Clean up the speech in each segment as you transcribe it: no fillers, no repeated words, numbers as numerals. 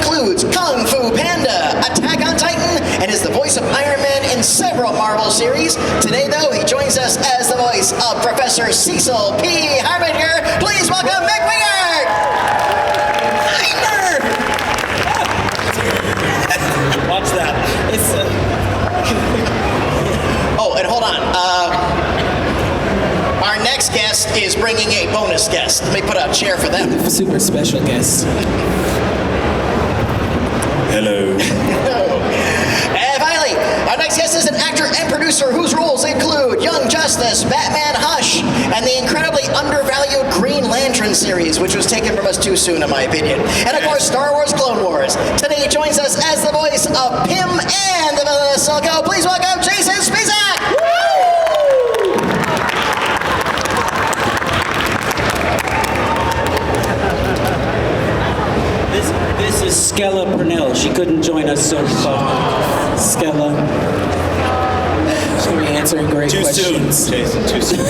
includes Kung Fu Panda, Attack on Titan, and is the voice of Iron Man in several Marvel series. Today, though, he joins us as the voice of Professor Cecil P. Heimerdinger. Please welcome Mick Wingert! Heimer! Watch that. It's Oh, and hold on. Our next guest is bringing a bonus guest. Let me put a chair for them. Super special guest. hello. And finally, our next guest is an actor and producer whose roles include Young Justice, Batman Hush, and the incredibly undervalued Green Lantern series, which was taken from us too soon, in my opinion. And of course, Star Wars Clone Wars. Today he joins us as the voice of Pym and the villain of Silco. Please welcome Jason Spisak! This is Ella Purnell. She couldn't join us, so Skella. She's going to be answering great questions. Too soon, Jason. Too soon.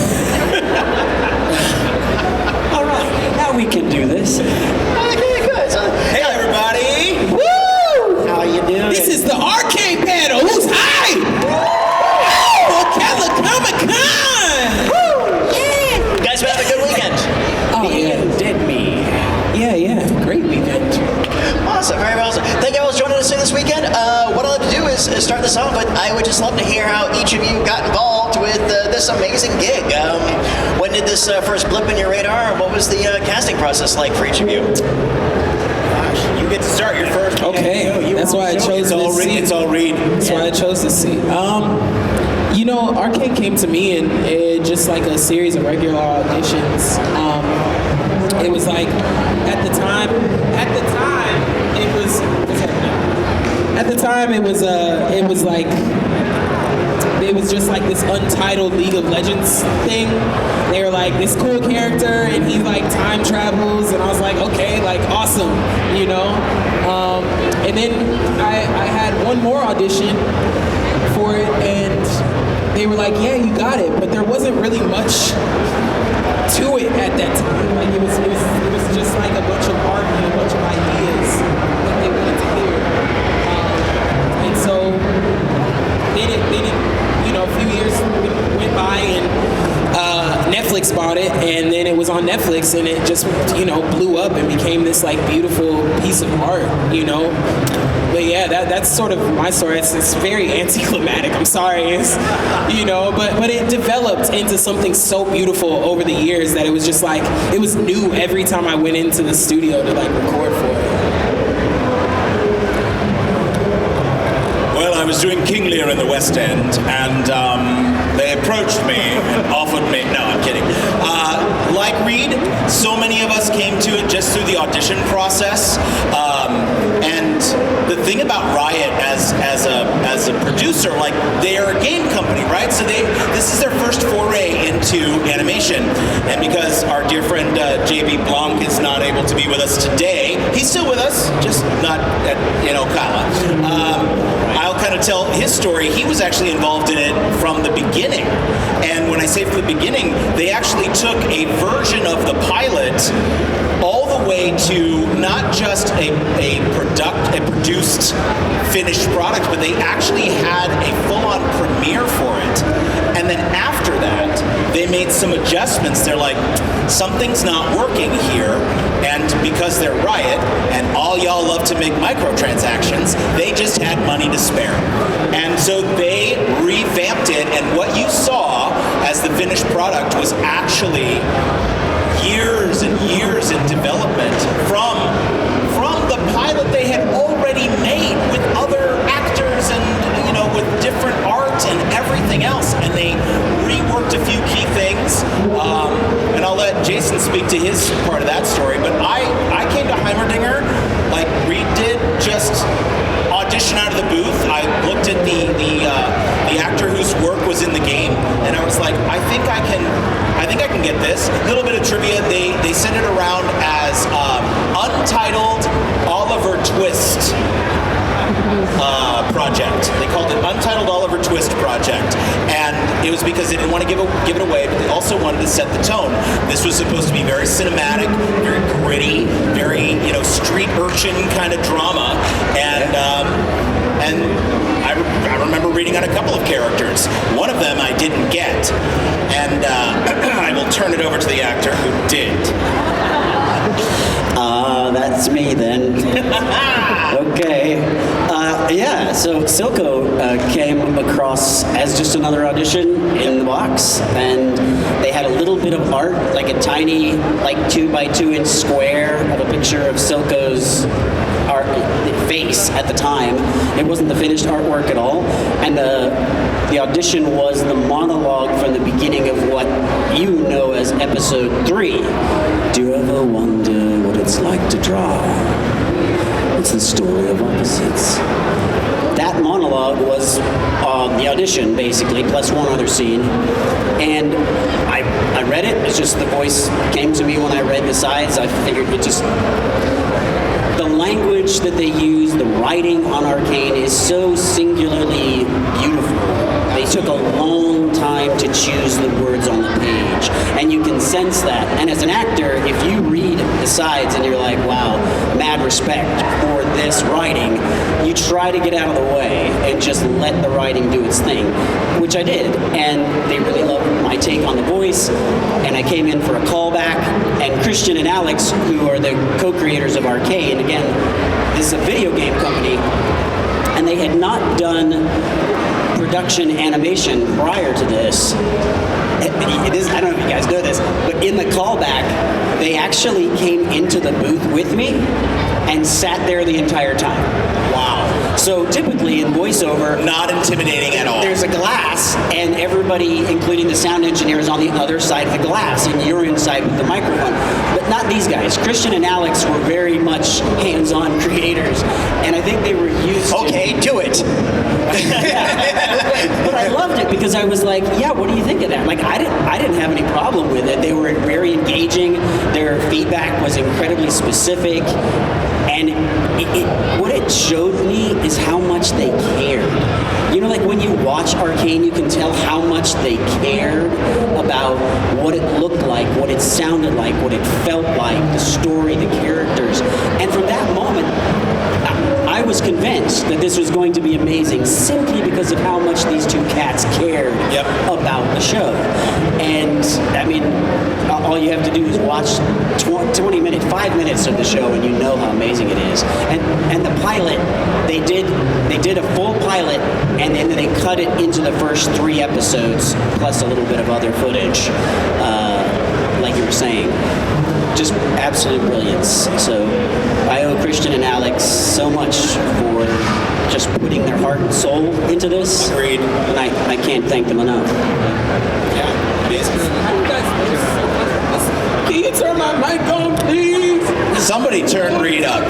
All right, now we can do this. Okay, good. So, Hey, everybody. Woo! How you doing? This is the Arcane panel. Who's high? Ocala Comic Con! you guys have a good weekend. Oh, yeah. Dead me. Yeah. Great weekend. Awesome, very well. Thank you all for joining us this weekend. What I'd like to do is start this off, but I would just love to hear how each of you got involved with this amazing gig. When did this first blip in your radar? What was the casting process like for each of you? Gosh, you get to start your first. Okay, that's why I chose this seat. It's all Reed. That's why I chose this seat. You know, Arcane came to me and it just like a series of regular auditions. It was like at the time it was just like this untitled League of Legends thing. They were like this cool character and he like time travels and I was like, okay, like awesome, you know? And then I had one more audition for it and they were like, yeah, you got it, but there wasn't really much to it at that time. Like it was just like a bunch of art and a bunch of ideas that they wanted to hear. And so they didn't, you know, a few years went by and Netflix bought it and then it was on Netflix and it just, you know, blew up and became this like beautiful piece of art, you know. But yeah, that's sort of my story. It's very anticlimactic. I'm sorry, you know, but it developed into something so beautiful over the years that it was just like it was new every time I went into the studio to like record for it. Well, I was doing King Lear in the West End, and they approached me and offered me. No, I'm kidding. Like Reed, so many of us came to it just through the audition process. And the thing about Riot as a producer, like they are a game company, right? So this is their first foray into animation, and because our dear friend JB Blanc is not able to be with us today, he's still with us, just not in Ocala. I'll kind of tell his story. He was actually involved in it from the beginning, and when I say from the beginning, they actually took a version of the pilot all the way to not just a produced finished product, but they actually had a full-on premiere for it. And then after that, they made some adjustments. They're like, something's not working here, and because they're Riot, and all y'all love to make microtransactions, they just had money to spare. And so they revamped it, and what you saw as the finished product was actually years and years in development from the pilot they had already made with other actors and, you know, with different art and everything else, and they reworked a few key things, and I'll let Jason speak to his part of that story, but I came to Heimerdinger like Reed did, just audition out of the booth. I looked at the actor whose work was in the game, and I was like, I think I can get this. A little bit of trivia, they sent it around as Untitled Oliver Twist project. They called it Untitled Oliver Twist project, and it was because they didn't want to give it away, but they also wanted to set the tone. This was supposed to be very cinematic, very gritty, very street urchin kind of drama, and I remember reading on a couple of characters. One of them I didn't get, and I will turn it over to the actor who did. That's me then. Okay. So Silco came across as just another audition in the box, and they had a little bit of art, like a tiny, 2 by 2 inch square of a picture of Silco's art face at the time. It wasn't the finished artwork at all, and the audition was the monologue from the beginning of what you know as episode 3. Do you ever wonder what it's like to draw? It's the story of opposites. That monologue was the audition, basically, plus one other scene. And I read it. It's just the voice came to me when I read the sides. I figured it just... The language that they use, the writing on Arcane is so singularly beautiful. They took a long time to choose the words on the page, and you can sense that. And as an actor, if you read the sides and you're like, wow, mad respect for this writing, you try to get out of the way and just let the writing do its thing, which I did. And they really loved my take on the voice, and I came in for a callback, and Christian and Alex, who are the co-creators of Arcane, again, this is a video game company, and they had not done production animation prior to this. I don't know if you guys know this, but in the callback, they actually came into the booth with me and sat there the entire time. Wow. So typically in voiceover, not intimidating at all. There's a glass, and everybody, including the sound engineer, is on the other side of the glass, and you're inside with the microphone. But not these guys. Christian and Alex were very much hands-on creators, and I think they were used to... Okay, do it. But I loved it because I was like, yeah, what do you think of that? I didn't have any problem with it. They were very engaging. Their feedback was incredibly specific. And what it showed me is how much they cared. When you watch Arcane, you can tell how much they cared about what it looked like, what it sounded like, what it felt like, the story, the characters. And from that moment, I was convinced that this was going to be amazing simply because of how much these two cats cared about the show. And, all you have to do is watch 5 minutes of the show and you know how amazing it is. And the pilot, they did a full pilot, and then they cut it into the first 3 episodes, plus a little bit of other footage, like you were saying. Just absolute brilliance. So I owe Christian and Alex so much for just putting their heart and soul into this. Agreed. And I can't thank them enough. Yeah, it is. Can you turn my mic on, please? Somebody turn Reed up.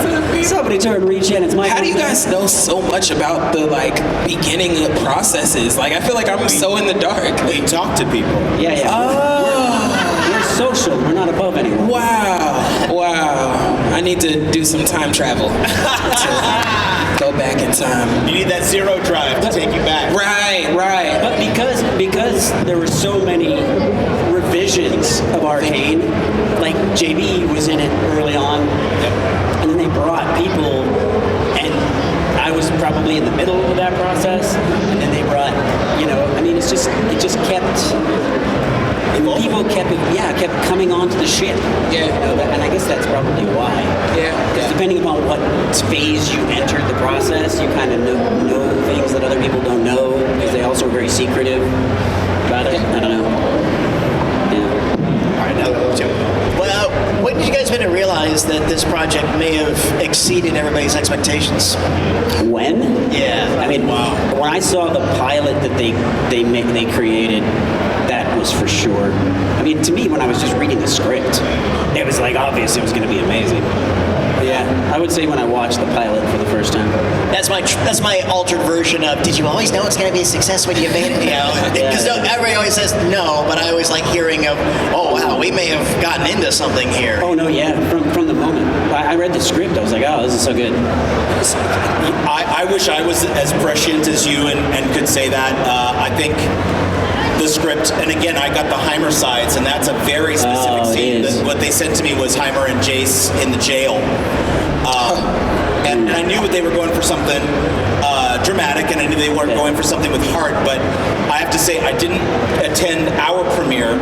Somebody turn Reed Shannon's mic. How do you guys know so much about the beginning of processes? I feel like I'm so in the dark. We talk to people. Yeah. We're social. We're not above anyone. Wow. I need to do some time travel. Go back in time. You need that zero drive to take you back. Right. But because there were so many revisions of Arcane, like JB was in it early on, and then they brought people, and I was probably in the middle of that process, and then they brought, it just kept... People kept coming onto the ship. Yeah. And I guess that's probably why. Yeah. Because depending upon what phase you entered the process, you kind of know things that other people don't know, because they also are very secretive about it. I don't know. Yeah. All right, now Jim. Well, when did you guys begin to realize that this project may have exceeded everybody's expectations? When? Yeah. When I saw the pilot that they created, that was for sure. To me, when I was just reading the script, it was obvious it was going to be amazing. Yeah, I would say when I watched the pilot for the first time. That's that's my altered version of. Did you always know it's going to be a success when you made it? Because everybody always says no, but I always like hearing of, oh wow, we may have gotten into something here. Oh no, yeah. From the moment I read the script, I was like, oh, this is so good. I wish I was as prescient as you and could say that. I think the script, and again, I got the Heimer sides, and that's a very specific scene. What they said to me was Heimer and Jace in the jail. And I knew they were going for something dramatic, and I knew they weren't going for something with heart, but I have to say, I didn't attend our premiere,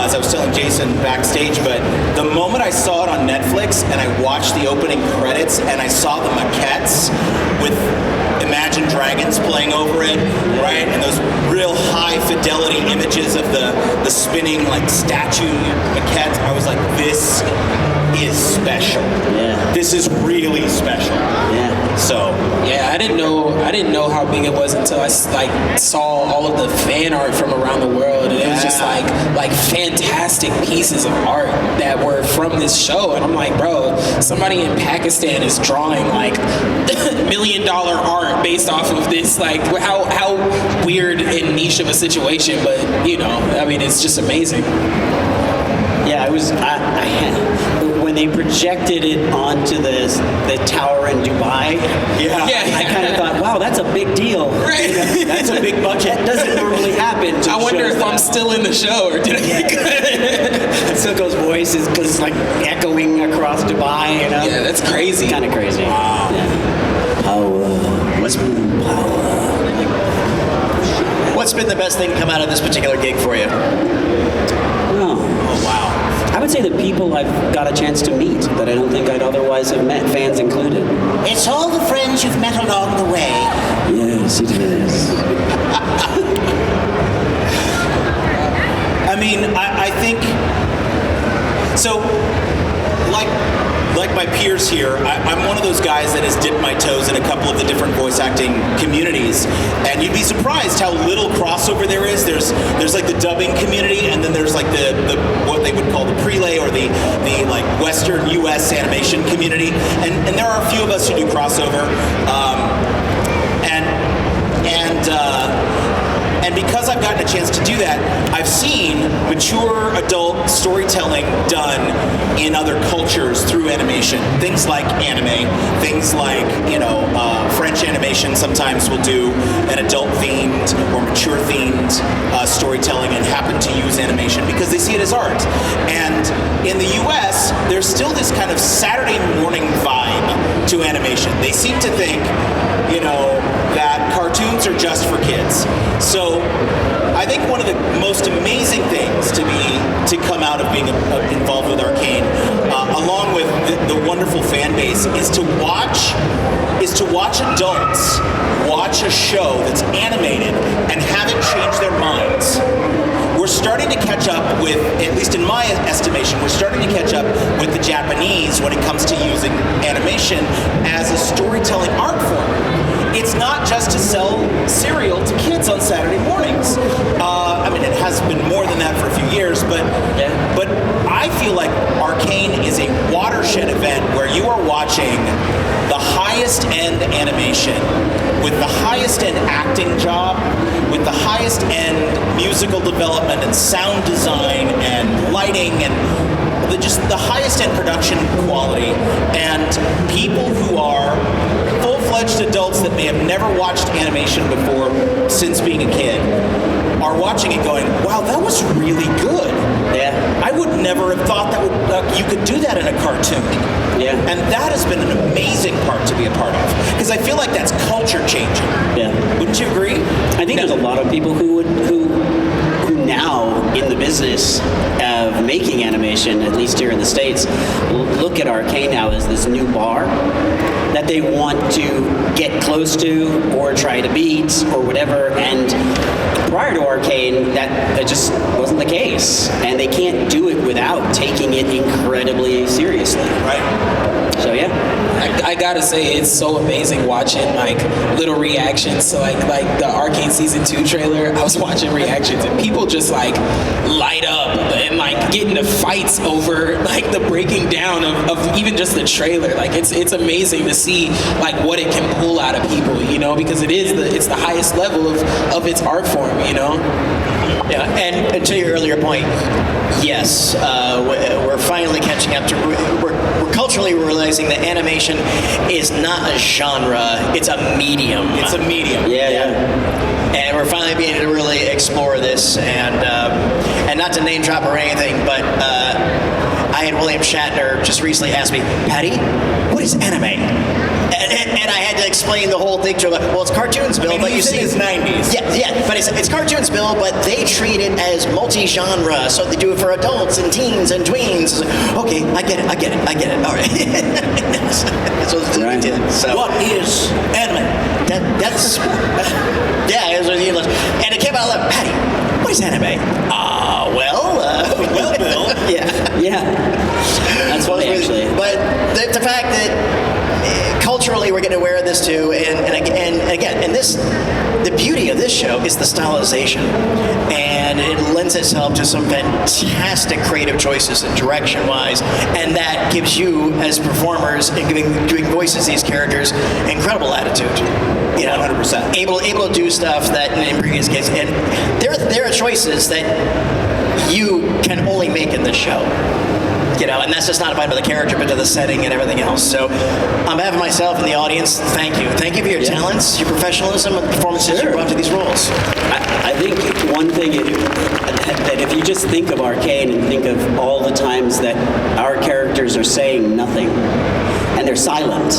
as I was telling Jason backstage, but the moment I saw it on Netflix, and I watched the opening credits, and I saw the maquettes with Imagine Dragons playing over it, right? And those real high fidelity images of the spinning like statue maquettes, I was like, this is special. Yeah. This is really special. Yeah. So Yeah, I didn't know how big it was until I saw all of the fan art from around the world, and it was just like fantastic pieces of art that were from this show. And I'm like, bro, somebody in Pakistan is drawing like $1 million art based off of this. Like, how weird and niche of a situation, but I mean, it's just amazing. Yeah, when they projected it onto the tower in Dubai. yeah. I kind of thought, wow, that's a big deal. Right. That's a big budget. That doesn't normally happen. I wonder if I'm still in the show, or did I? Silco's voice is just like echoing across Dubai. Yeah, that's crazy. Kind of crazy. Wow. Yeah. Power. What's been the best thing to come out of this particular gig for you? Oh, wow. I would say the people I've got a chance to meet that I don't think I'd otherwise have met, fans included. It's all the friends you've met along the way. Yes, it is. I mean, I think so. Like my peers here, I'm one of those guys that has dipped my toes in a couple of the different voice acting communities, and you'd be surprised how little crossover there is. There's like the dubbing community, and then there's like the what they would call the prelay or the like Western U.S. animation community, and there are a few of us who do crossover, and because I've gotten a chance to do that, I've seen mature adult storytelling done in other cultures through animation. Things like anime, things like, French animation sometimes will do an adult-themed or mature-themed storytelling and happen to use animation because they see it as art. And in the US, there's still this kind of Saturday morning vibe to animation. They seem to think, that cartoons are just for kids. So I think one of the most amazing things to come out of being involved with Arcane, along with the wonderful fan base, is to watch adults watch a show that's animated and have it change their minds. We're starting to catch up with, at least in my estimation, we're starting to catch up with the Japanese when it comes to using animation as a storytelling art form. It's not just to sell cereal to kids on Saturday mornings. I mean, it has been more than that for a few years, but I feel like Arcane is a watershed event where you are watching the highest end animation with the highest end acting job, with the highest end musical development and sound design and lighting and just the highest end production quality, and people who are full-fledged adults that may have never watched animation before since being a kid are watching it going, wow, that was really good. Yeah. I would never have thought that you could do that in a cartoon. Yeah. And that has been an amazing part to be a part of, because I feel like that's culture changing. Yeah. Wouldn't you agree? I think there's a lot of people who now in the business of making animation, at least here in the States, look at Arcane now as this new bar that they want to get close to or try to beat or whatever. And prior to Arcane, that just wasn't the case. And they can't do it without taking it incredibly seriously. Right. So yeah. I gotta say, it's so amazing watching like little reactions to like the Arcane season 2 trailer. I was watching reactions and people just like light up and like get into fights over like the breaking down of even just the trailer. Like it's amazing to see like what it can pull out of people, you know, because it's the highest level of its art form, you know. Yeah, and to your earlier point, yes, we're finally catching up to. We're culturally realizing that animation is not a genre; it's a medium. It's a medium. Yeah. And we're finally being able to really explore this, and not to name drop or anything, but I had William Shatner just recently ask me, Patty, what is anime? And I had to explain the whole thing to him. Like, well, it's cartoons, Bill, but you see, it's 90s. Yeah, but it's cartoons, Bill, but they treat it as multi-genre, so they do it for adults and teens and tweens. Okay, I get it. All right. So Right. we did. So What is anime? that's yeah, it was English, and it came out like, Patty, what is anime? Well, Bill. yeah. Yeah. That's funny, actually. But the fact that culturally we're getting aware of this too, and again, the beauty of this show is the stylization, and it lends itself to some fantastic creative choices and direction-wise, and that gives you as performers and doing voices to these characters incredible latitude. You know, 100%. able to do stuff that in previous cases, and there are choices that you can only make in this show. You know, and that's just not about the character, but to the setting and everything else. So, on behalf of myself and the audience, thank you. Thank you for your talents, your professionalism, and the performances you brought to these roles. I think one thing that if you just think of Arcane and think of all the times that our characters are saying nothing and they're silent,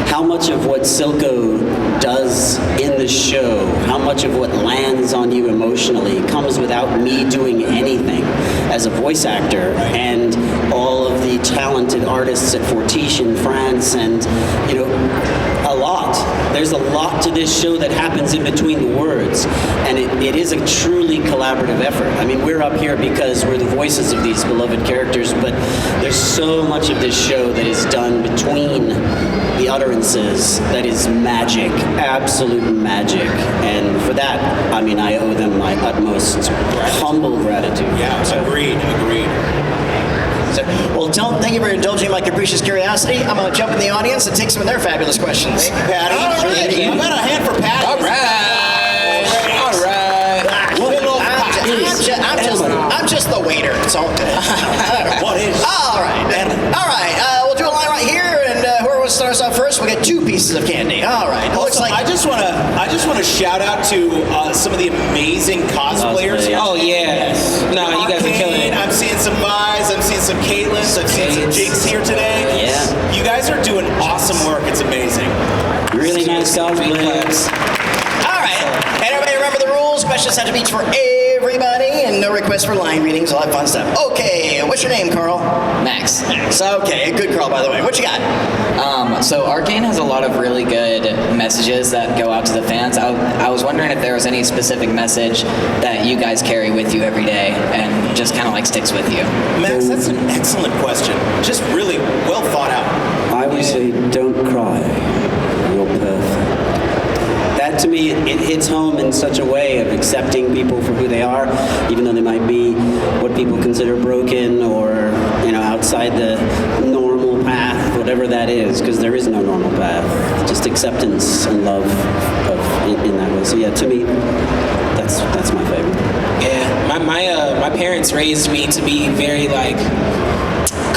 how much of what Silco does in the show, how much of what lands on you emotionally comes without me doing anything as a voice actor, and all of the talented artists at Fortiche in France, and you know, a lot. There's a lot to this show that happens in between the words, and it is a truly collaborative effort. I mean, we're up here because we're the voices of these beloved characters, but there's so much of this show that is done between the utterances that is magic, absolute magic, and for that, I mean, I owe them my utmost humble gratitude. Yeah, agreed. So, well, thank you for indulging my capricious curiosity. I'm going to jump in the audience and take some of their fabulous questions. Patty. All right. You got a hand for Patty. All right. I'm just the waiter. It's all good. What is All right. We'll do a line right here, and whoever wants to start us off first, we get 2 pieces of candy. All right. Looks like I just want to shout out to some of the amazing cosplayers. Cosplay, yeah. Oh yeah. No, you guys are killing it. I'm seeing some Vi's, I'm seeing some Caitlins, I've seen some Jigs here today. Yeah. You guys are doing awesome work. It's amazing. Really nice cosplays. all right. And everybody remember the rules. Questions have to be each for everybody, and no requests for line readings. All that fun stuff. Okay. What's your name, Carl? Max. Okay. Good Carl, by the way. What you got? So Arcane has a lot of really good messages that go out to the fans. I was wondering if there was any specific message that you guys carry with you every day and just kind of like sticks with you. Max, that's an excellent question. Just really well thought out. I would say, don't cry. You're perfect. That to me, it hits home in such a way of accepting people for who they are, even though they might be what people consider broken or, you know, outside the normal path, whatever that is, because there is no normal path. Just acceptance and love in that way. So yeah, to me, that's my favorite. Yeah, my parents raised me to be very like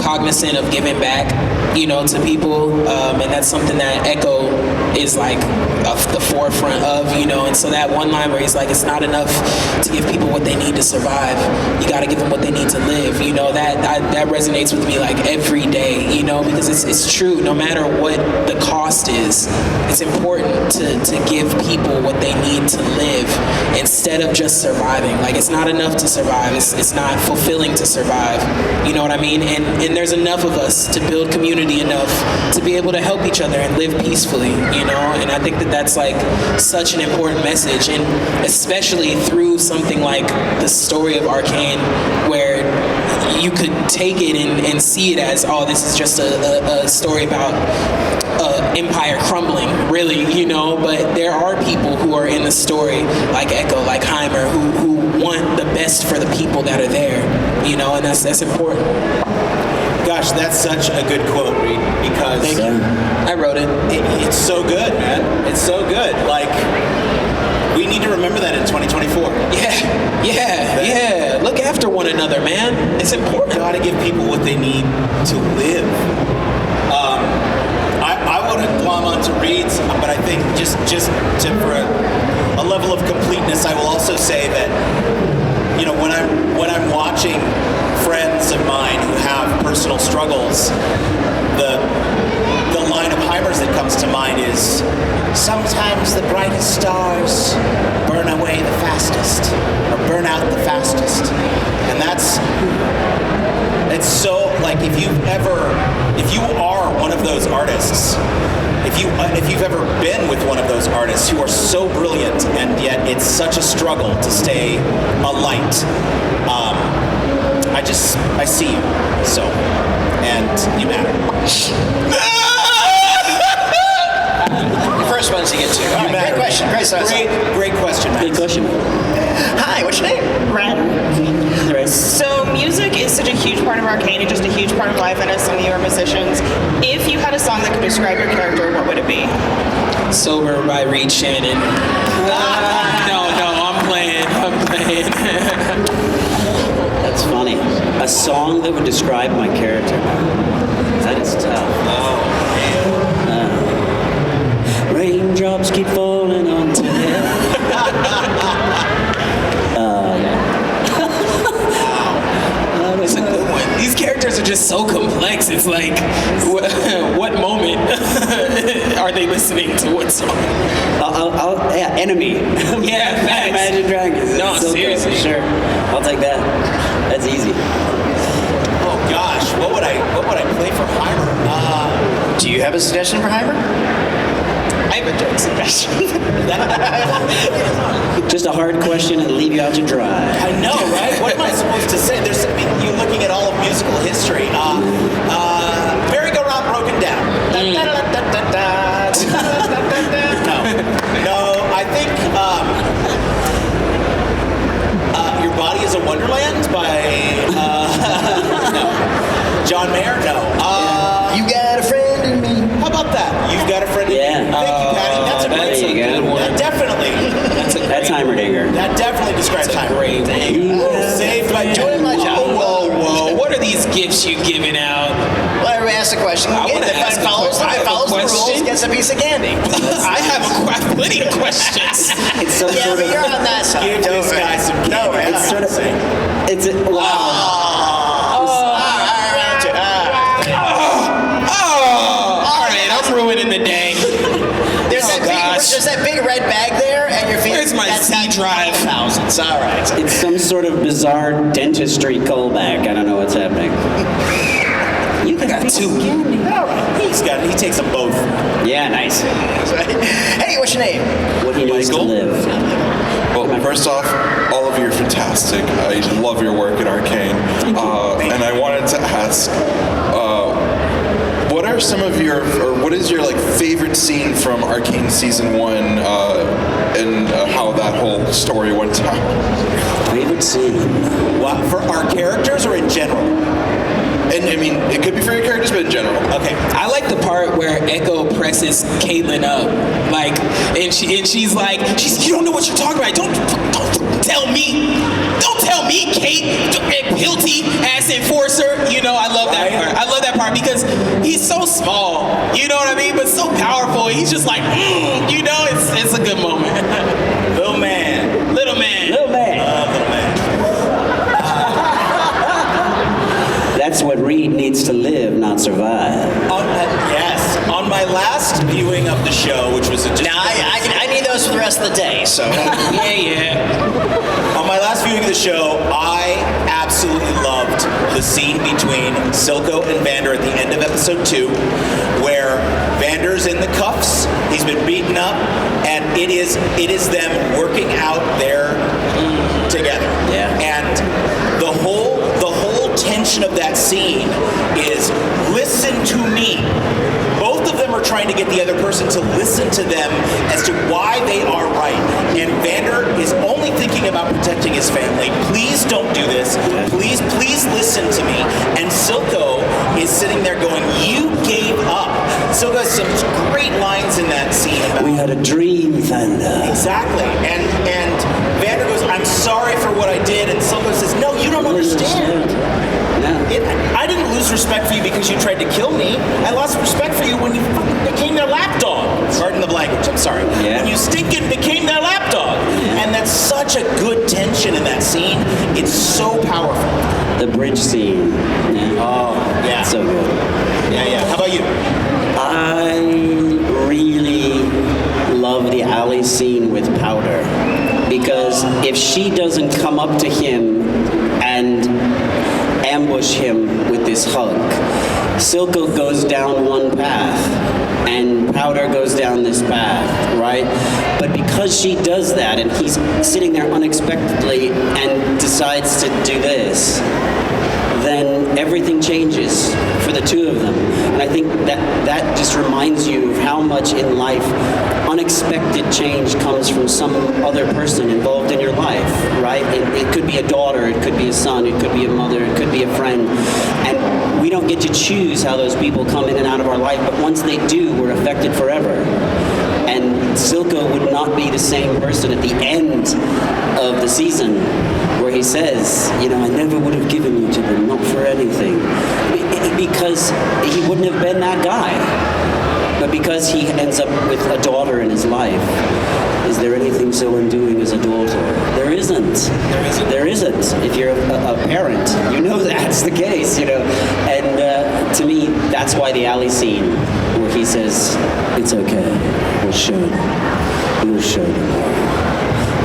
cognizant of giving back, you know, to people, and that's something that Ekko is like the forefront of, you know. And so that one line where he's like, it's not enough to give people what they need to survive, you got to give them what they need to live, you know. That resonates with me like every day, you know, because it's true. No matter what the cost is, it's important to give people what they need to live instead of just surviving. Like, it's not enough to survive, it's not fulfilling to survive, you know what I mean? And there's enough of us to build community enough to be able to help each other and live peacefully, you know. And I think that's like such an important message, and especially through something like the story of Arcane, where you could take it and see it as, oh, this is just a story about empire crumbling, really, but there are people who are in the story, like Ekko, like Heimer, who want the best for the people that are there, and that's important. Gosh, that's such a good quote, Reed, because Thank you. I wrote it. It's so good, man. It's so good. Like, we need to remember that in 2024. Yeah. Look after one another, man. It's important. You gotta give people what they need to live. I want to glom onto Reed's, but I think just for a level of completeness, I will also say that, when I'm watching friends of mine who have personal struggles, the line of Heimer's that comes to mind is, sometimes the brightest stars burn away the fastest, or burn out the fastest. And it's so, like, if you are one of those artists, if you've ever been with one of those artists who are so brilliant and yet it's such a struggle to stay alight, I see you, so, and you matter. First ones you get to. All right, matter. great question. Great question, Max. Good question. Hi, what's your name? Ren. Right. So music is such a huge part of Arcane and just a huge part of life, and as some of you are musicians, if you had a song that could describe your character, what would it be? Sober by Reed Shannon. No, I'm playing. That's funny. A song that would describe my character. That is tough. Raindrops keep falling onto me. It's a good one. These characters are just so complex. It's like, what moment are they listening to what song? Enemy. Yeah, facts. Imagine Dragons. No, Silco, seriously. Sure. I'll take that. That's easy. Oh gosh, what would I play for Heimer? Do you have a suggestion for Heimer? I have a joke suggestion. Just a hard question and leave you out to dry. I know, right? What am I supposed to say? You're looking at all of musical history. Merry-go-round broken down. No, I think Your Body is a Wonderland by John Mayer. No. You got a friend in me. How about that? You've got a friend in me. Yeah. Thank you, Patty. That's a great there you song. go. That definitely. That's Heimerdinger. That definitely describes Heimer. Great. Saved by Doing my job. Whoa. What are these gifts you giving out? Well, everybody asks a question. I wanna ask a follows question. I have a the rules, question. gets a piece of candy. I have plenty of questions. It's some Yeah, sort but of. you're on that side. Give this guy some candy. No, It's sort of. It's a, wow. All right, I'm ruining the day. There's that big red bag there, and you're feeling. Where's my that's C not drive? Thousands. All right. It's some sort of bizarre dentistry callback. I don't know what's happening. You I got two. All right. He takes them both. Yeah, nice. Hey, what's your name? What he needs to live. Well, first off, all of you are fantastic. I love your work at Arcane. And I wanted to ask, what are some of your, or what is your favorite scene from Arcane Season 1 and how that whole story went down? Favorite scene? What, for our characters or in general? And I mean, it could be for your characters, but in general. Okay. I like the part where Ekko presses Caitlyn up, and she's like, you don't know what you're talking about. Don't tell me. Don't tell me, Kate, guilty ass enforcer. I love that part. I love that part because he's so small. You know what I mean? But so powerful. He's just like, it's a good moment. Little man. Little man. Little man. Little man. That's what Reed needs to live, not survive. Yes. On my last viewing of the show, which was just... Now, I need those for the rest of the day, so. Yeah. On my last viewing of the show, I absolutely loved the scene between Silco and Vander at the end of episode 2, where Vander's in the cuffs, he's been beaten up, and it is them working out there together. Yeah. And the whole tension tension of that scene is listen to me. Both of them are trying to get the other person to listen to them as to why they are right. And Vander is only thinking about protecting his family. Please don't do this. Please listen to me. And Silco is sitting there going, you gave up. Silco has some great lines in that scene about We had a dream, Vander. exactly. And Vander goes, I'm sorry for what I did. And Silco says, no, you don't understand. I didn't lose respect for you because you tried to kill me. I lost respect for you when you fucking became their lapdog. Pardon the language, I'm sorry. Yeah. When you stinking became their lapdog. Yeah. And that's such a good tension in that scene. It's so powerful. The bridge scene. Yeah. Oh, yeah. So good. Yeah. How about you? I really love the alley scene with Powder, because if she doesn't come up to him and ambush him with this hug, Silco goes down one path and Powder goes down this path, right? But because she does that and he's sitting there unexpectedly and decides to do this, then everything changes for the two of them. And I think that just reminds you of how much in life unexpected change comes from some other person involved in your life, right? It could be a daughter, it could be a son, it could be a mother, it could be a friend. And we don't get to choose how those people come in and out of our life, but once they do, we're affected forever. And Silco would not be the same person at the end of the season where he says, you know, I never would have given you to them, not for anything. Because he wouldn't have been that guy. But because he ends up with a daughter in his life, is there anything so undoing as a daughter? There isn't. There isn't. If you're a parent, you know that's the case, you know. And to me, that's why the alley scene where he says, it's okay, we'll show them.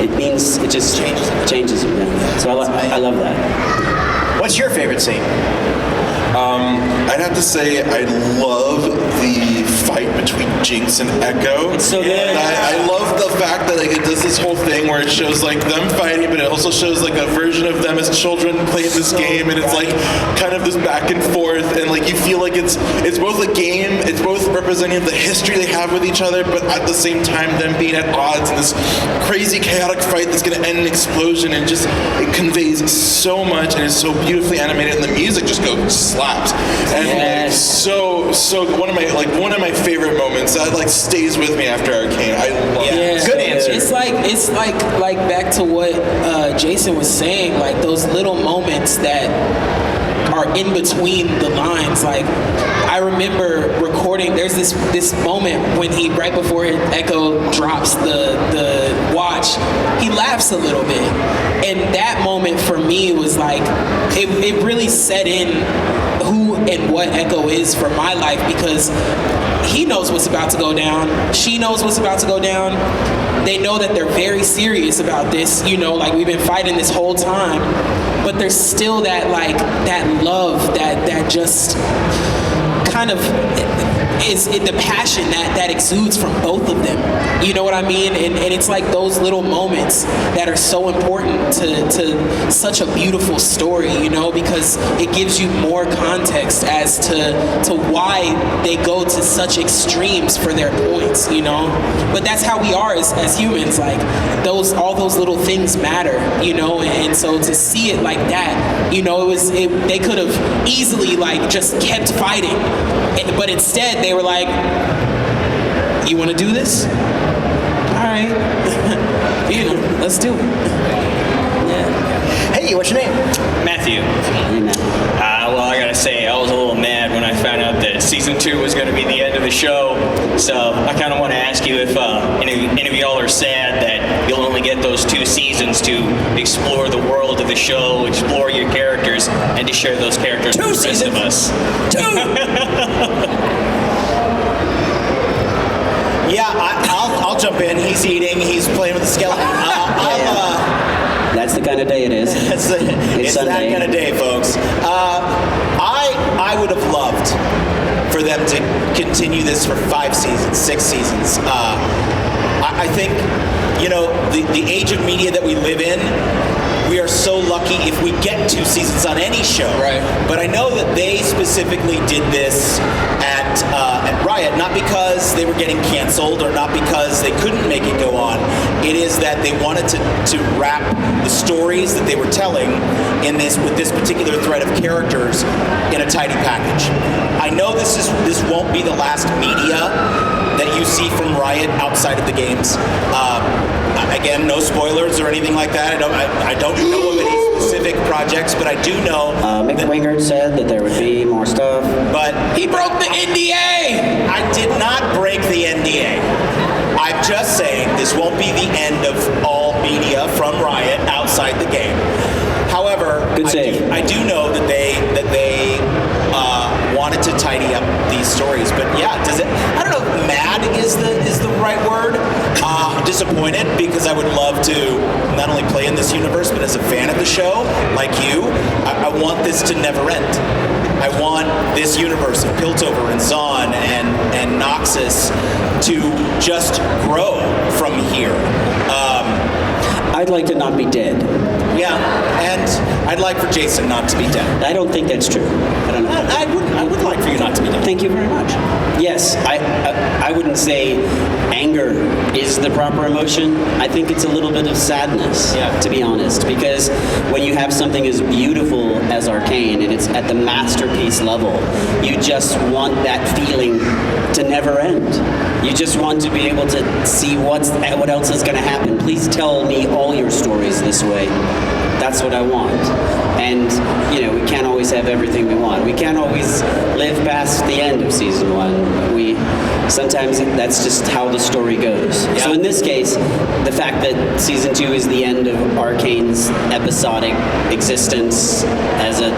It means, it just changes it. Yeah. So I love that. What's your favorite scene? I'd have to say I love the fight between Jinx and Ekko. It's so good. And I love the fact that like it does this whole thing where it shows like them fighting, but it also shows like a version of them as children playing this game, and it's like kind of this back and forth, and like you feel like it's both a game, it's both representing the history they have with each other, but at the same time them being at odds in this crazy chaotic fight that's going to end in explosion, and just it conveys so much, and it's so beautifully animated, and the music just goes slaps. And like, so one of my favorite moments that like stays with me after Arcane. I love it. Good answer. It's like back to what Jason was saying, like those little moments that are in between the lines. Like I remember recording, there's this moment when he, right before Ekko drops the watch, he laughs a little bit. And that moment for me was like, it really set in who and what Ekko is for my life, because he knows what's about to go down. She knows what's about to go down. They know that they're very serious about this, you know, like we've been fighting this whole time, but there's still that like, that love, that just kind of is the passion that exudes from both of them. You know what I mean? And it's like those little moments that are so important to such a beautiful story, you know, because it gives you more context as to why they go to such extremes for their points, you know. But that's how we are as humans. Like all those little things matter, you know. And so to see it like that, you know, they could have easily like just kept fighting, but instead they were like, you want to do this? All right. You know, let's do it. Yeah. Hey, what's your name? Matthew. Well, I gotta say, I was a little mad when I found out that season 2 was gonna be the end of the show. So I kind of want to ask you if any of y'all are sad that you'll only get those 2 seasons to explore the world of the show, explore your characters, and to share those characters with the rest of us. 2. Yeah, I'll jump in. He's eating. He's playing with the skeleton. That's the kind of day it is. It's Sunday. that kind of day, folks. I would have loved for them to continue this for 5 seasons, 6 seasons. I think, you know, the age of media that we live in we are so lucky if we get 2 seasons on any show. Right. But I know that they specifically did this at Riot, not because they were getting canceled or not because they couldn't make it go on. It is that they wanted to wrap the stories that they were telling with this particular thread of characters in a tidy package. I know this won't be the last media that you see from Riot outside of the games. Again, no spoilers or anything like that. I don't know of any specific projects, but I do know Mick Wingert said that there would be more stuff. But He broke the NDA! I did not break the NDA. I'm just saying this won't be the end of all media from Riot outside the game. However, Good save. I do know that they wanted to tidy up these stories. But yeah, I don't know if mad is the right word. Disappointed because I would love to not only play in this universe, but as a fan of the show, like you, I want this to never end. I want this universe of Piltover and Zon and Noxus to just grow from here. I'd like to not be dead. Yeah, and I'd like for Jason not to be dead. I don't think that's true. I don't know. I would like for you not to be dead. Thank you very much. Yes, I wouldn't say anger is the proper emotion. I think it's a little bit of sadness, to be honest, because when you have something as beautiful as Arcane and it's at the masterpiece level, you just want that feeling to never end. You just want to be able to see what else is going to happen. Please tell me all your stories this way. That's what I want. And, we can't always have everything we want. We can't always live past the end of season 1. Sometimes that's just how the story goes. Yeah. So in this case, the fact that season 2 is the end of Arcane's episodic existence as a,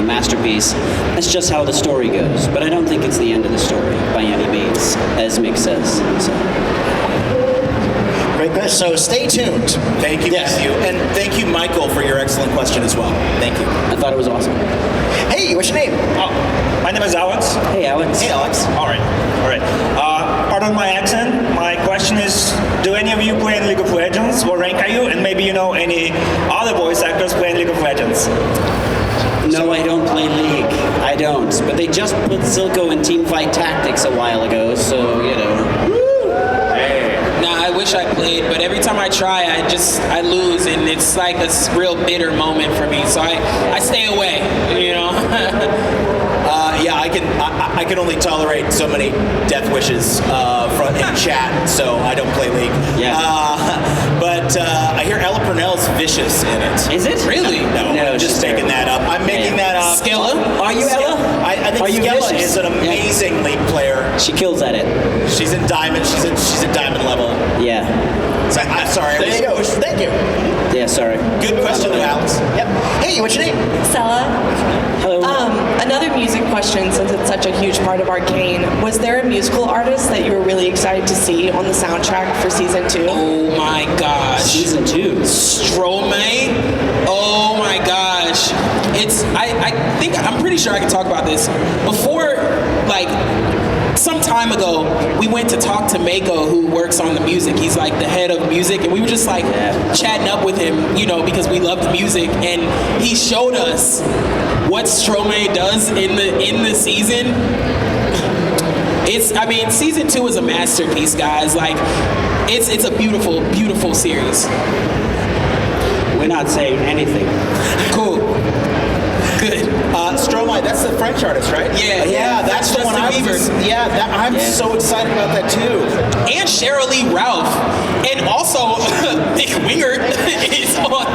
masterpiece, that's just how the story goes. But I don't think it's the end of the story by any means, as Mick says. So. Great question. So stay tuned. Thank you, Matthew. And thank you, Michael, for your excellent question as well. Thank you. I thought it was awesome. Hey, what's your name? My name is Alex. Hey, Alex. Hey, Alex. All right. Pardon my accent. My question is, do any of you play in League of Legends? What rank are you? And maybe you know any other voice actors playing League of Legends? No, I don't play League. I don't. But they just put Silco in Teamfight Tactics a while ago, so, Nah, I wish I played, but every time I try, I lose, and it's like a real bitter moment for me. So I stay away, Yeah, I can only tolerate so many death wishes in chat, so I don't play League. Yeah. But I hear Ella Purnell's vicious in it. Is it? Really? No, I'm just making that up. I'm making that up. Skella? Are you Ella? I think Are you Skella vicious? is an amazing League player. She kills at it. She's in diamond. She's at diamond level. Yeah. So, I'm sorry. There you go. Thank you. Yeah, sorry. Good question, though, Alex. Yep. Hey, what's your name? Stella, Hello. another music question, since it's such a huge part of Arcane. Was there a musical artist that you were really excited to see on the soundtrack for season 2? Oh my gosh. Season 2. Stromae? Oh my gosh. I'm pretty sure I can talk about this. Before, some time ago, we went to talk to Mako, who works on the music. He's like the head of music, and we were just chatting up with him, because we love the music, and he showed us what Stromae does in the season. Season 2 is a masterpiece, guys. It's a beautiful, beautiful series. We're not saying anything. Cool. Good. Stromae, that's the French artist, right? Yeah, that's the one Justin Bieber. I'm so excited about that too. And Cheryl Lee Ralph. And also, Mick Wingert is on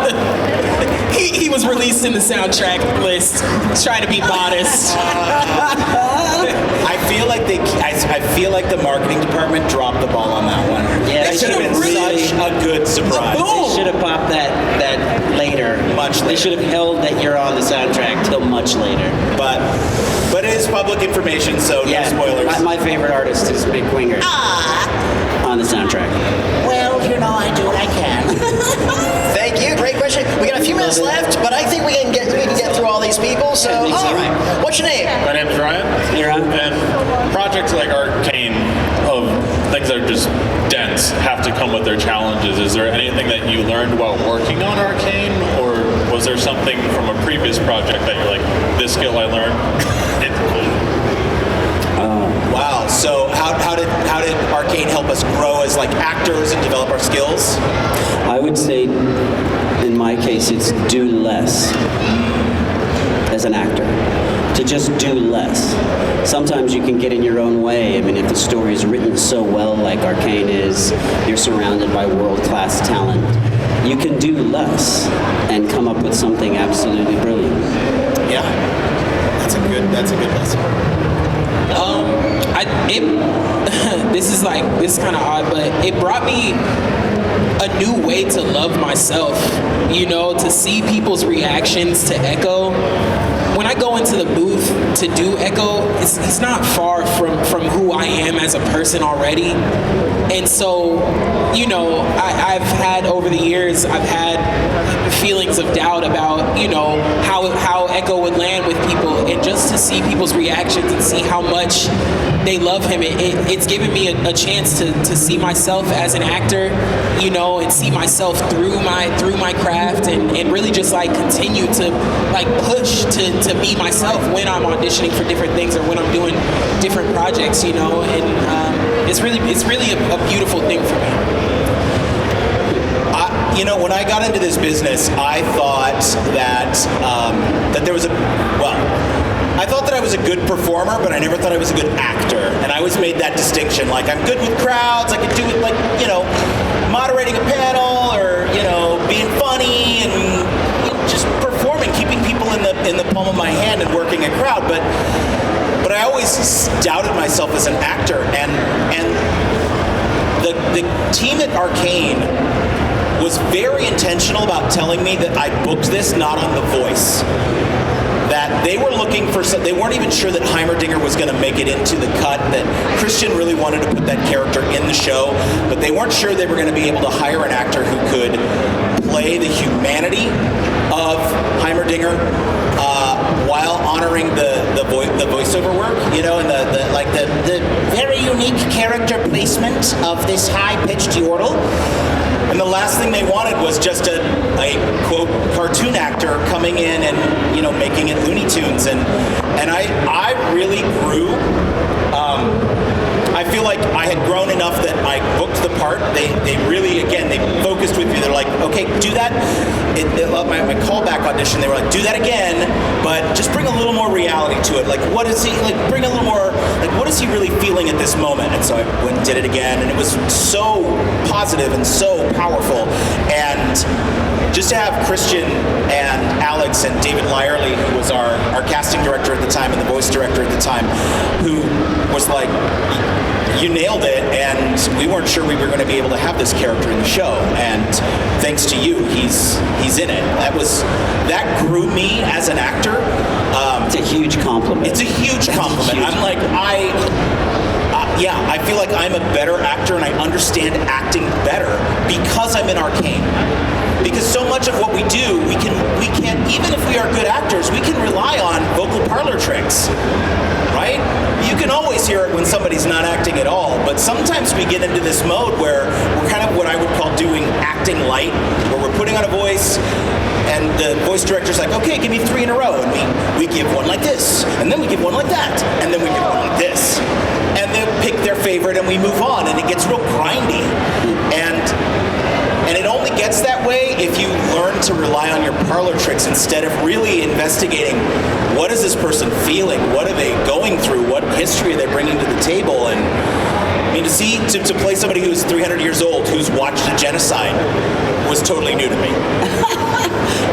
he was released in the soundtrack list. He's trying to be modest. I feel like the marketing department dropped the ball on that one. Yeah, that should have been such a good surprise. They should have popped that later. Much later. They should have held that you're on the soundtrack till much later. But it is public information, so no spoilers. My favorite artist is Mick Wingert. On the soundtrack. Well, I do what I can. Thank you. Great question. We got a few minutes left, but I think we can get through all these people. So, I think so. all right. What's your name? My name is Ryan. Hey, Ryan. And projects like Arcane of things that are just dense have to come with their challenges. Is there anything that you learned while working on Arcane, or was there something from a previous project that you're like, this skill I learned? Wow. So how did Arcane help us grow as like actors and develop our skills? I would say, in my case, it's do less as an actor. To just do less. Sometimes you can get in your own way. I mean, if the story is written so well like Arcane is, you're surrounded by world-class talent, you can do less and come up with something absolutely brilliant. Yeah, that's a good lesson. This is kind of odd, but it brought me a new way to love myself, you know, to see people's reactions to Ekko. When I go into the booth to do Ekko, it's not far from who I am as a person already. And so, you know, I've had over the years, I've had feelings of doubt about, you know, how Ekko would land with people, and just to see people's reactions and see how much they love him, it's given me a chance to see myself as an actor, you know, and see myself through my craft, and really just like continue to like push to be myself when I'm auditioning for different things or when I'm doing different projects, you know, and it's really a beautiful thing for me. You know, when I got into this business, I thought that there was I thought that I was a good performer, but I never thought I was a good actor. And I always made that distinction. Like, I'm good with crowds. I could do it, like, you know, moderating a panel, or, you know, being funny and, you know, just performing, keeping people in the palm of my hand and working a crowd. But I always doubted myself as an actor. And the team at Arcane was very intentional about telling me that I booked this not on The Voice. That they were looking for they weren't even sure that Heimerdinger was going to make it into the cut, that Christian really wanted to put that character in the show, but they weren't sure they were going to be able to hire an actor who could play the humanity of Heimerdinger while honoring the voiceover work, you know, and the Very unique character placement of this high-pitched yodel. And the last thing they wanted was just a quote cartoon actor coming in and, you know, making it Looney Tunes, and I really grew. I feel like I had grown enough that I booked the part. They really, again, they focused with me. They're like, okay, do that. My callback audition, they were like, do that again, but just bring a little more reality to it. Like, what is he, like, bring a little more, like, what is he really feeling at this moment? And so I went and did it again, and it was so positive and so powerful. And just to have Christian and Alex and David Lyerly, who was our casting director at the time and the voice director at the time, who was like, you nailed it, and we weren't sure we were going to be able to have this character in the show, and thanks to you, he's in it. That grew me as an actor. It's a huge compliment. It's a huge compliment. I'm like, I feel like I'm a better actor, and I understand acting better because I'm in Arcane. Because so much of what we do, we can, even if we are good actors, we can rely on vocal parlor tricks, right? You can always hear it when somebody's not acting at all, but sometimes we get into this mode where we're kind of what I would call doing acting light, where we're putting on a voice, and the voice director's like, okay, give me 3 in a row, and we give one like this, and then we give one like that, and then we give one like this. And they pick their favorite, and we move on, and it gets real grindy. And it only gets that way if you learn to rely on your parlor tricks instead of really investigating what is this person feeling, what are they going through, what history are they bringing to the table. And I mean, to play somebody who's 300 years old who's watched a genocide was totally new to me.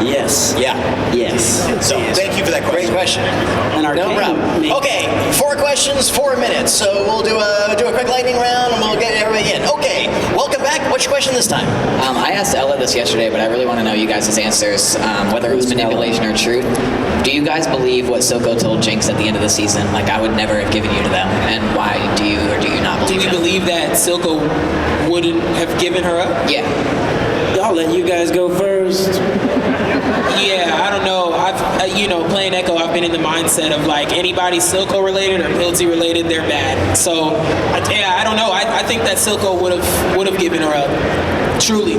Yes. Yeah. Yes. So thank you for that Great question. No problem. Okay, 4 questions, 4 minutes. So we'll do a quick lightning round, and we'll get everybody in. Okay, welcome back. What's your question this time? I asked Ella this yesterday, but I really want to know you guys' answers, whether it was manipulation or truth. Do you guys believe what Silco told Jinx at the end of the season? Like, I would never have given you to them, and why do you or do you not believe Do you believe that Silco wouldn't have given her up? Yeah. I'll let you guys go first. Yeah, I don't know. Playing Ekko, I've been in the mindset of like anybody Silco related or Pilty related, they're bad. So, I don't know. I think that Silco would have given her up. Truly,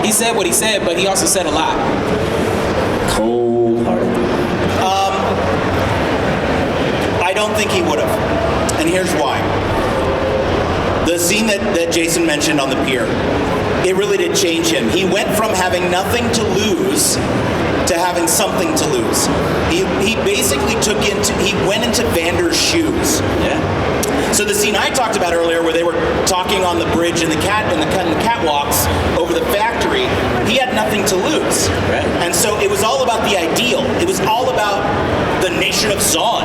he said what he said, but he also said a lot. Cold-hearted. I don't think he would have, and here's why. The scene that Jason mentioned on the pier, it really did change him. He went from having nothing to lose to having something to lose. He basically went into Vander's shoes. Yeah. So the scene I talked about earlier, where they were talking on the bridge in the catwalks over the factory, he had nothing to lose. Right. And so it was all about the ideal. It was all about the nation of Zon.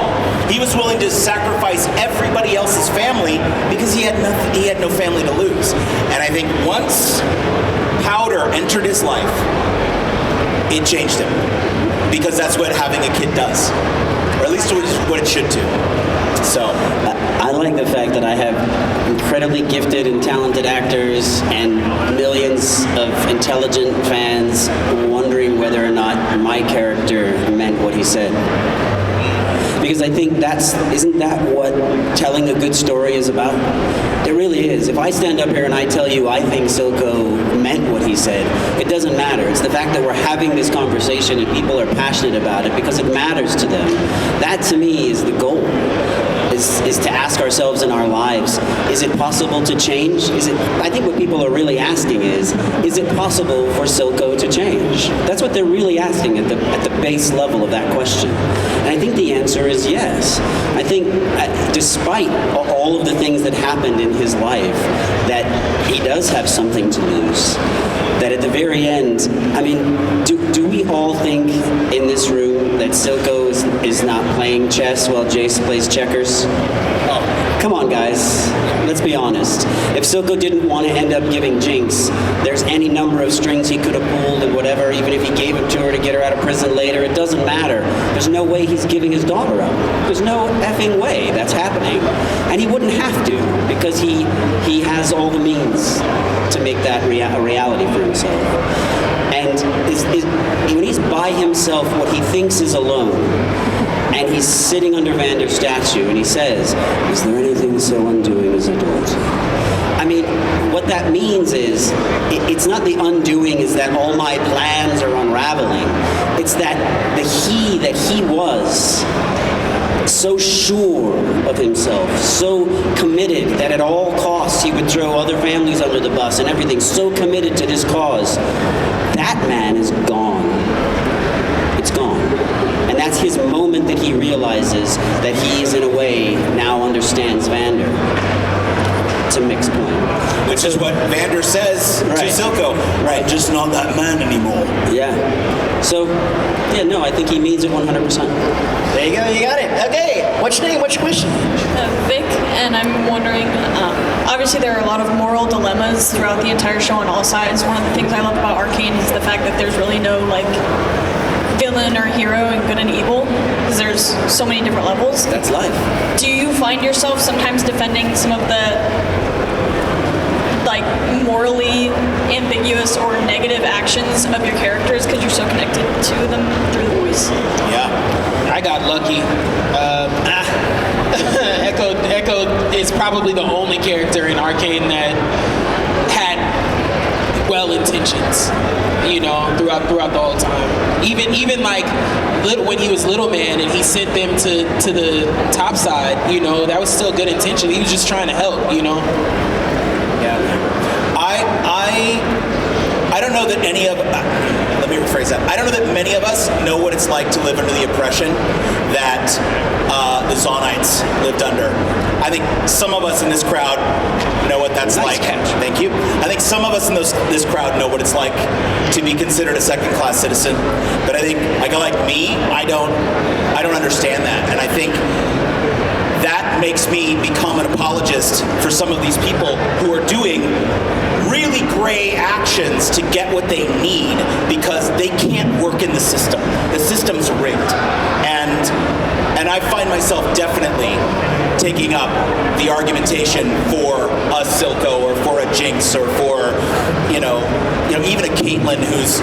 He was willing to sacrifice everybody else's family because he had nothing. He had no family to lose. And I think once Powder entered his life, it changed him, because that's what having a kid does, or at least what it should do. So I like the fact that I have incredibly gifted and talented actors and millions of intelligent fans wondering whether or not my character meant what he said. Because I think isn't that what telling a good story is about? It really is. If I stand up here and I tell you I think Silco meant what he said, it doesn't matter. It's the fact that we're having this conversation and people are passionate about it because it matters to them. That to me is the goal. Is to ask ourselves in our lives, is it possible to change? I think what people are really asking is it possible for Silco to change? That's what they're really asking at the base level of that question. And I think the answer is yes. I think despite all of the things that happened in his life, that he does have something to lose. That at the very end, I mean, do we all think in this room that Silco is not playing chess while Jace plays checkers? Oh, come on, guys. Let's be honest. If Silco didn't want to end up giving Jinx, there's any number of strings he could have pulled and whatever, even if he gave it to her to get her out of prison later, it doesn't matter. There's no way he's giving his daughter up. There's no effing way that's happening. And he wouldn't have to, because he has all the means to make that a reality for himself. And when he's by himself, what he thinks is alone, and he's sitting under Vander's statue, and he says, "Is there anything so undoing as a daughter?" I mean, what that means is, it's not the undoing is that all my plans are unraveling. It's that he was so sure of himself, so committed that at all costs he would throw other families under the bus and everything, so committed to this cause. That man is gone. It's gone. And that's his moment that he realizes that he is, in a way, now understands Vander. To Mick's point. Which is what Vander says to Silco. Right, just not that man anymore. Yeah. So, I think he means it 100%. There you go, you got it. Okay, what's your name, what's your question? Vic, and I'm wondering, obviously there are a lot of moral dilemmas throughout the entire show on all sides. One of the things I love about Arcane is the fact that there's really no, villain or hero and good and evil, because there's so many different levels. That's life. Do you find yourself sometimes defending some of the morally ambiguous or negative actions of your characters because you're so connected to them through the voice? Yeah, I got lucky. Ekko is probably the only character in Arcane that had well intentions, throughout the whole time. Even when he was Little Man and he sent them to the top side, that was still good intention. He was just trying to help, Yeah. I don't know that any of, let me rephrase that. I don't know that many of us know what it's like to live under the oppression that the Zonites lived under. I think some of us in this crowd know what that's like. Thank you. I think some of us in this crowd know what it's like to be considered a second-class citizen. But I think, like me, I don't understand that. And I think that makes me become an apologist for some of these people who are doing really gray actions to get what they need because they can't work in the system. The system's rigged. And I find myself definitely taking up the argumentation for a Silco or for a Jinx or for, even a Caitlyn who's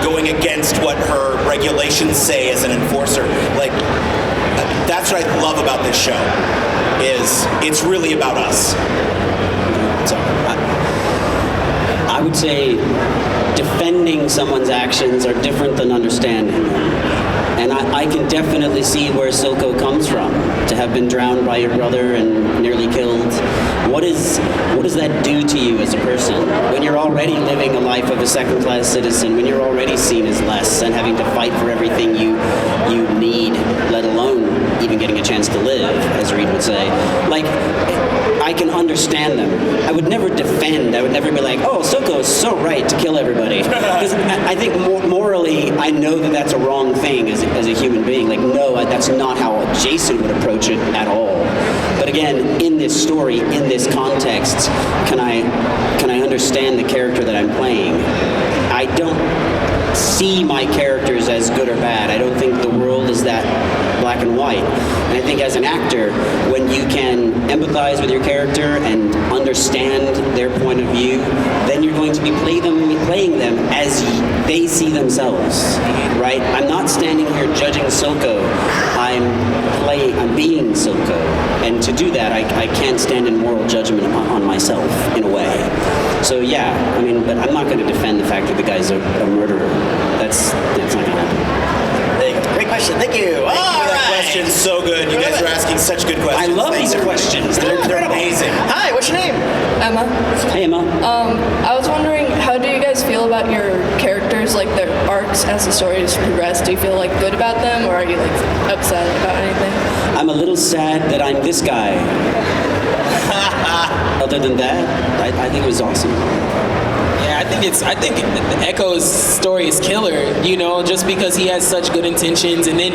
going against what her regulations say as an enforcer. Like, that's what I love about this show. Is it's really about us. So I would say defending someone's actions are different than understanding them. And I can definitely see where Silco comes from, to have been drowned by your brother and nearly killed. What does that do to you as a person? When you're already living a life of a second-class citizen, when you're already seen as less and having to fight for everything you need, let alone even getting a chance to live, as Reed would say. Like, I can understand them. I would never defend. I would never be like, oh, Silco is so right to kill everybody. Because I think morally, I know that that's a wrong thing as a human being. Like, no, that's not how Jason would approach it at all. But again, in this story, in this context, can I understand the character that I'm playing? I don't see my characters as good or bad. I don't think the world is that black and white. And I think as an actor, when you can empathize with your character and understand their point of view, then you're going to be playing them as they see themselves, right? I'm not standing here judging Silco. I'm being Silco. And to do that, I can't stand in moral judgment on myself, in a way. So yeah, but I'm not going to defend the fact that the guy's a murderer. That's not going to happen. Great question. Thank you. Thank you for that question. So good. You guys are asking such good questions. I love these questions. They're amazing. Hi, what's your name? Emma. Hey, Emma. I was wondering, how do you guys feel about your characters, like their arcs as the stories progress? Do you feel like good about them, or are you like upset about anything? I'm a little sad that I'm this guy. Other than that, I think it was awesome. Yeah, I think Ekko's story is killer, just because he has such good intentions, and then,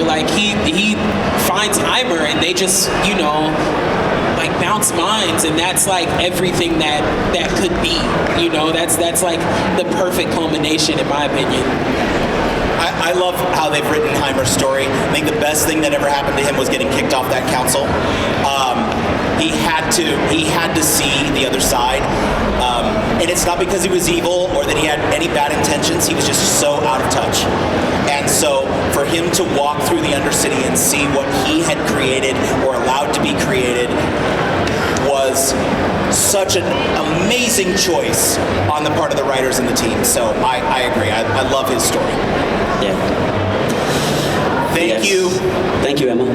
like he finds Heimer and they just, like bounce minds, and that's like everything that could be, that's like the perfect culmination in my opinion. I love how they've written Heimer's story. I think the best thing that ever happened to him was getting kicked off that council. He had to see the other side, and it's not because he was evil or that he had any bad intentions. He was just so out of touch. And so for him to walk through the Undercity and see what he had created or allowed to be created was such an amazing choice on the part of the writers and the team. So I agree. I love his story. Yeah. Thank you. Thank you, Emma.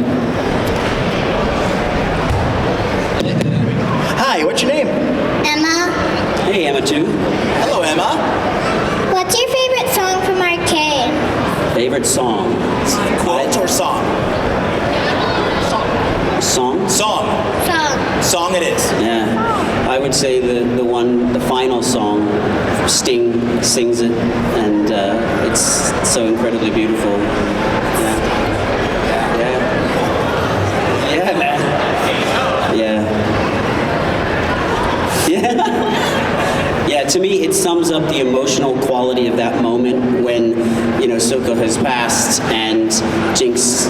Hi, what's your name? Emma. Hey, Emma, too. Hello, Emma. What's your favorite song from Arcane? Favorite song? Quote or song? Song? Song it is. Yeah. I would say the final song, Sting sings it, and it's so incredibly beautiful. Yeah, man. Yeah, to me, it sums up the emotional quality of that moment when, Silco has passed and Jinx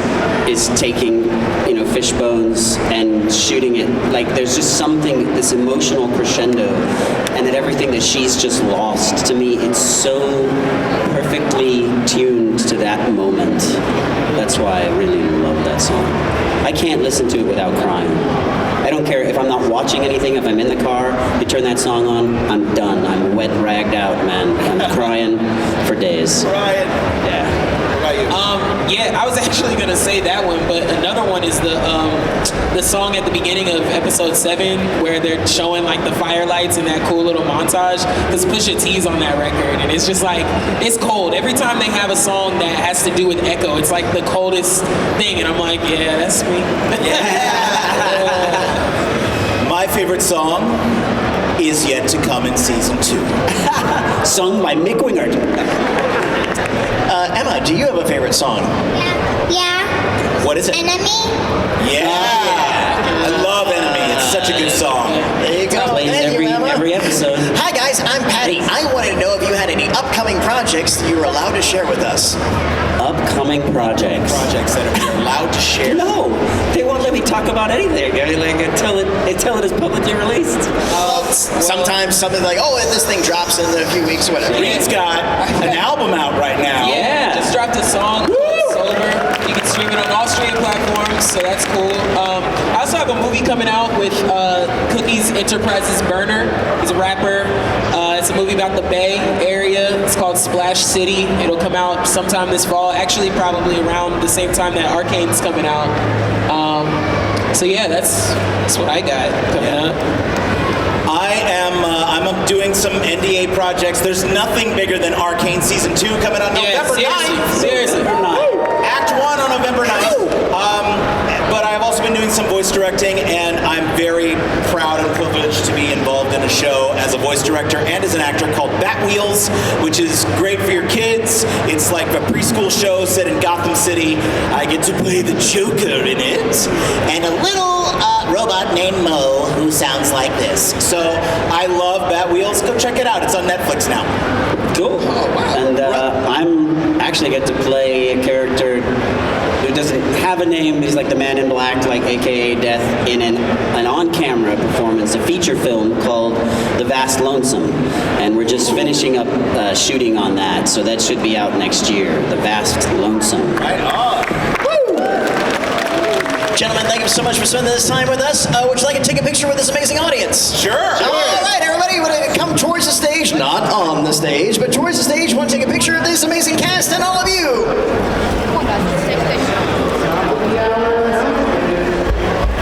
is taking, fish bones and shooting it. Like, there's just something, this emotional crescendo, and that everything that she's just lost, to me, it's so perfectly tuned to that moment. That's why I really love that song. I can't listen to it without crying. I don't care if I'm not watching anything, if I'm in the car, you turn that song on, I'm done. I'm wet, ragged out, man. I'm crying for days. Ryan. Yeah. Yeah, I was actually gonna say that one, but another one is the song at the beginning of episode 7 where they're showing like the firelights and that cool little montage. Because Pusha T's on that record, and it's just like, it's cold. Every time they have a song that has to do with Ekko, it's like the coldest thing, and I'm like, yeah, that's me. My favorite song is yet to come in season 2. Sung by Mick Wingert. Emma, do you have a favorite song? Yeah. What is it? Enemy. Yeah. I love Enemy. It's such a good song. There you go. Plays Thank you, Emma. every episode. Hi guys, I'm Patty. I wanted to know if you had any upcoming projects projects that you are allowed to share with us. Upcoming projects. Projects that you're allowed to share. No, they won't let me talk about anything. I mean, like until it is publicly released. Sometimes something like, oh, and this thing drops in a few weeks or whatever. Reed's got an album out right now. Yeah. Just dropped a song called Sober. You can stream it on all streaming platforms, so that's cool. I also have a movie coming out with Cookies Enterprises Burner. He's a rapper. It's a movie about the Bay Area. It's called Splash City. It'll come out sometime this fall. Actually, probably around the same time that Arcane's coming out. So yeah, that's what I got coming up. I'm doing some NDA projects. There's nothing bigger than Arcane Season 2 coming out November 9th. Seriously. Act 1 on November 9th. But I've also been doing some voice directing, and I'm very proud and privileged to be involved in a show as a voice director and as an actor called Bat Wheels, which is great for your kids. It's like a preschool show set in Gotham City. I get to play the Joker in it, and a little robot named Mo who sounds like this. So I love Bat Wheels. Go check it out. It's on Netflix now. Cool. Oh, wow. And I'm actually get to play a character who doesn't have a name. He's like the Man in Black, like AKA Death, in an on-camera performance, a feature film called The Vast Lonesome. And we're just finishing up shooting on that, so that should be out next year. The Vast Lonesome. Right on. Gentlemen, thank you so much for spending this time with us. Would you like to take a picture with this amazing audience? Sure. All right, everybody, want to come towards the stage, not on the stage, but towards the stage. Want to take a picture of this amazing cast and all of you.